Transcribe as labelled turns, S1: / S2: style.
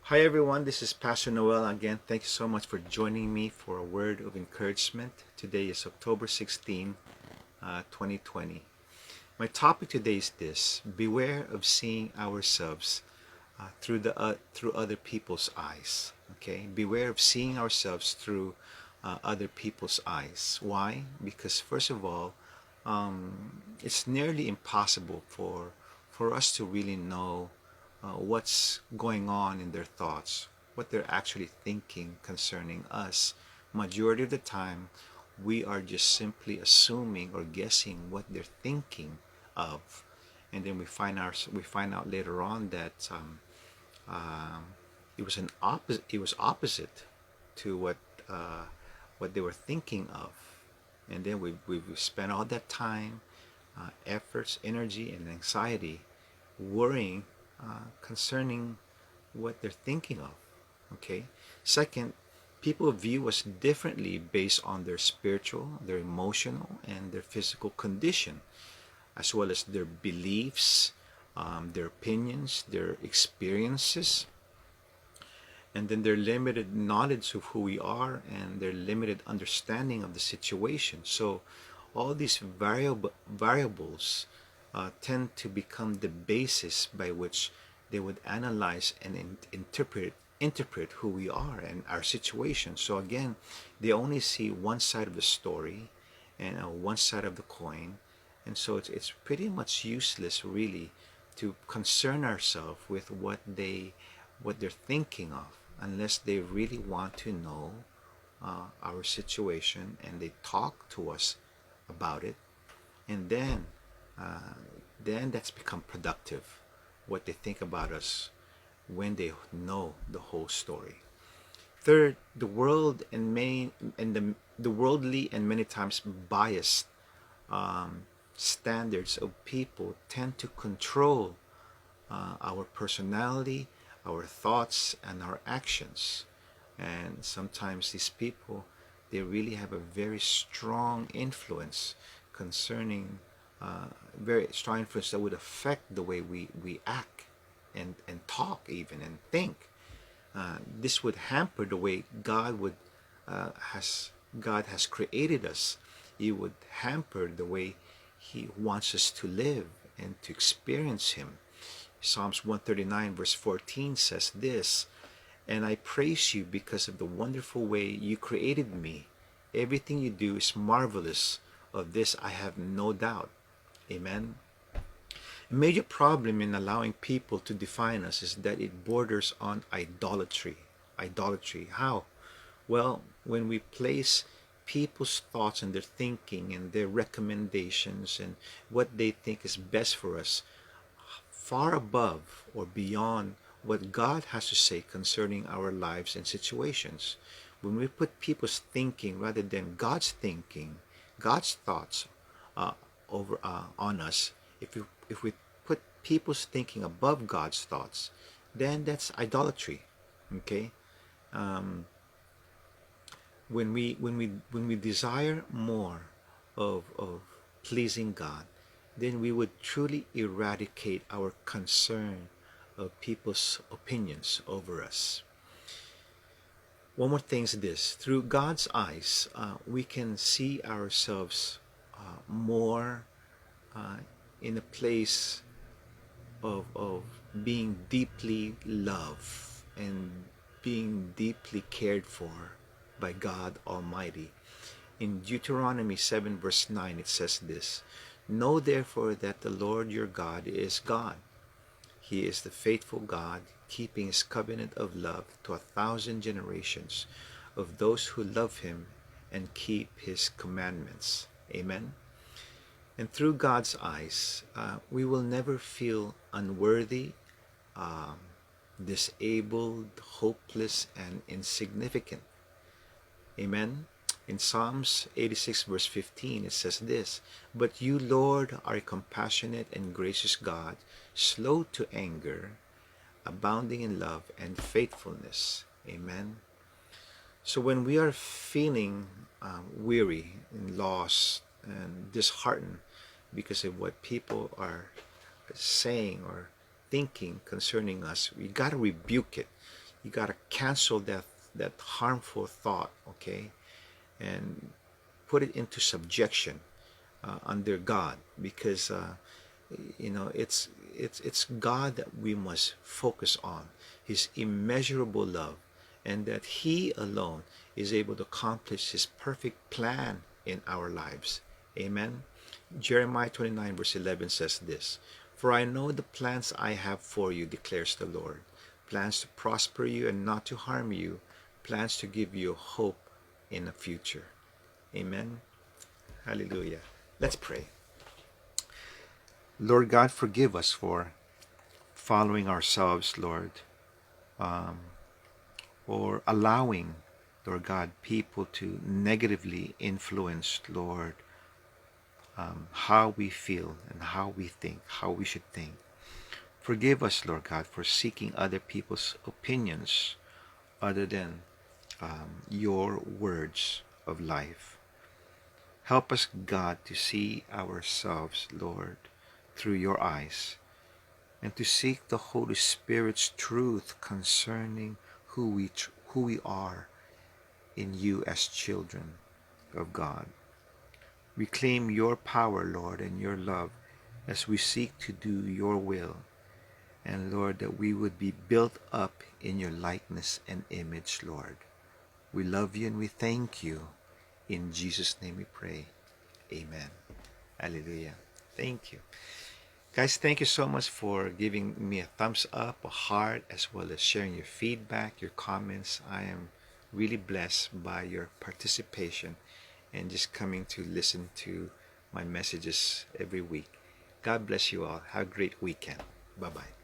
S1: Hi everyone, this is Pastor Noel again. Thank you so much for joining me for a word of encouragement. Today is October 16, 2020. My topic today is this: beware of seeing ourselves through other people's eyes. Okay, beware of seeing ourselves through other people's eyes. Why? Because first of all, it's nearly impossible for us to really know what's going on in their thoughts, what they're actually thinking concerning us. Majority of the time, we are just simply assuming or guessing what they're thinking of, and then we find out later on that um, it was opposite to what they were thinking of, and then we spent all that time, efforts, energy, and anxiety worrying concerning what they're thinking of. Okay. Second, people view us differently based on their spiritual, their emotional, and their physical condition, as well as their beliefs, their opinions, their experiences, and then their limited knowledge of who we are and their limited understanding of the situation. So all these variables tend to become the basis by which they would analyze and interpret who we are and our situation. So again, they only see one side of the story and one side of the coin, and so it's pretty much useless really to concern ourselves with what they're thinking of, unless they really want to know our situation and they talk to us about it, and uh, then that's become productive, what they think about us when they know the whole story. Third, the world and many and the worldly and many times biased um, standards of people tend to control our personality, our thoughts, and our actions. And sometimes these people, they really have a very strong influence concerning, very strong influence that would affect the way we act and talk even and think. This would hamper the way has God has created us. It would hamper the way He wants us to live and to experience Him. Psalms 139 verse 14 says this: "And I praise you because of the wonderful way you created me. Everything you do is marvelous. Of this I have no doubt." Amen. A major problem in allowing people to define us is that it borders on idolatry. Idolatry. How? Well, when we place people's thoughts and their thinking and their recommendations and what they think is best for us far above or beyond what God has to say concerning our lives and situations. When we put people's thinking rather than God's thinking, God's thoughts uh, over on us, if we put people's thinking above God's thoughts, then that's idolatry. Okay, um, when we desire more of pleasing God, then we would truly eradicate our concern of people's opinions over us. One more thing is this: through God's eyes, we can see ourselves more uh, in a place of being deeply loved and being deeply cared for by God Almighty. In Deuteronomy 7, verse 9, it says this: "Know therefore that the Lord your God is God. He is the faithful God, keeping his covenant of love to 1,000 generations of those who love him and keep his commandments." Amen. And through God's eyes, we will never feel unworthy, um, disabled, hopeless, and insignificant. Amen. In Psalms 86, verse 15, it says this: "But you, Lord, are a compassionate and gracious God, slow to anger, abounding in love and faithfulness." Amen. So when we are feeling weary and lost and disheartened because of what people are saying or thinking concerning us, we got to rebuke it. You got to cancel that harmful thought, okay, and put it into subjection under God, because it's God that we must focus on, His immeasurable love, and that He alone is able to accomplish His perfect plan in our lives. Amen. Jeremiah 29 verse 11 says this: "For I know the plans I have for you, declares the Lord, plans to prosper you and not to harm you, plans to give you hope in the future." Amen. Hallelujah. Let's pray. Lord God, forgive us for following ourselves, Lord, um, or allowing, Lord God, people to negatively influence, Lord, how we feel and how we think, how we should think. Forgive us, Lord God, for seeking other people's opinions other than your words of life. Help us, God, to see ourselves, Lord, through your eyes, and to seek the Holy Spirit's truth concerning who we are in you as children of God. Reclaim your power, Lord, and your love as we seek to do your will. And Lord, that we would be built up in your likeness and image, Lord. We love you and we thank you. In Jesus' name we pray. Amen. Hallelujah. Thank you. Guys, thank you so much for giving me a thumbs up, a heart, as well as sharing your feedback, your comments. I am really blessed by your participation and just coming to listen to my messages every week. God bless you all. Have a great weekend. Bye-bye.